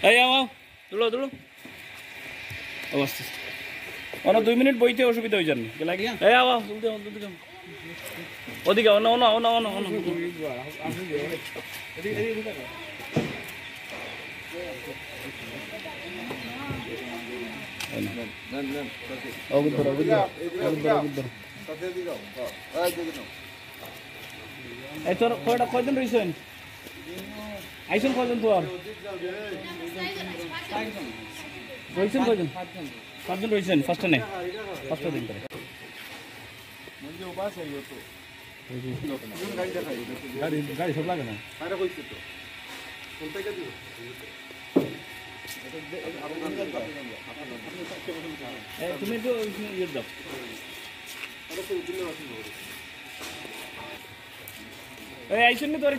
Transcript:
এই আমাও তুলো তুলো অবস্থা 2 মিনিট বইতে অসুবিধা হয়ে যাননি লাগে এই আওয়া তুলতে ওদিকে on on on on on এই তোর কয়দিন রয়েছেন আইসুন কয়দিন তো আর রয়েছেন কয়দিন 5 দিন রয়েছেন ফার্স্টে নেই ফার্স্ট দিন করে গাড়ি সব লাগে না তুমি তো ইয়ে দাও এই আইসুন নি তোর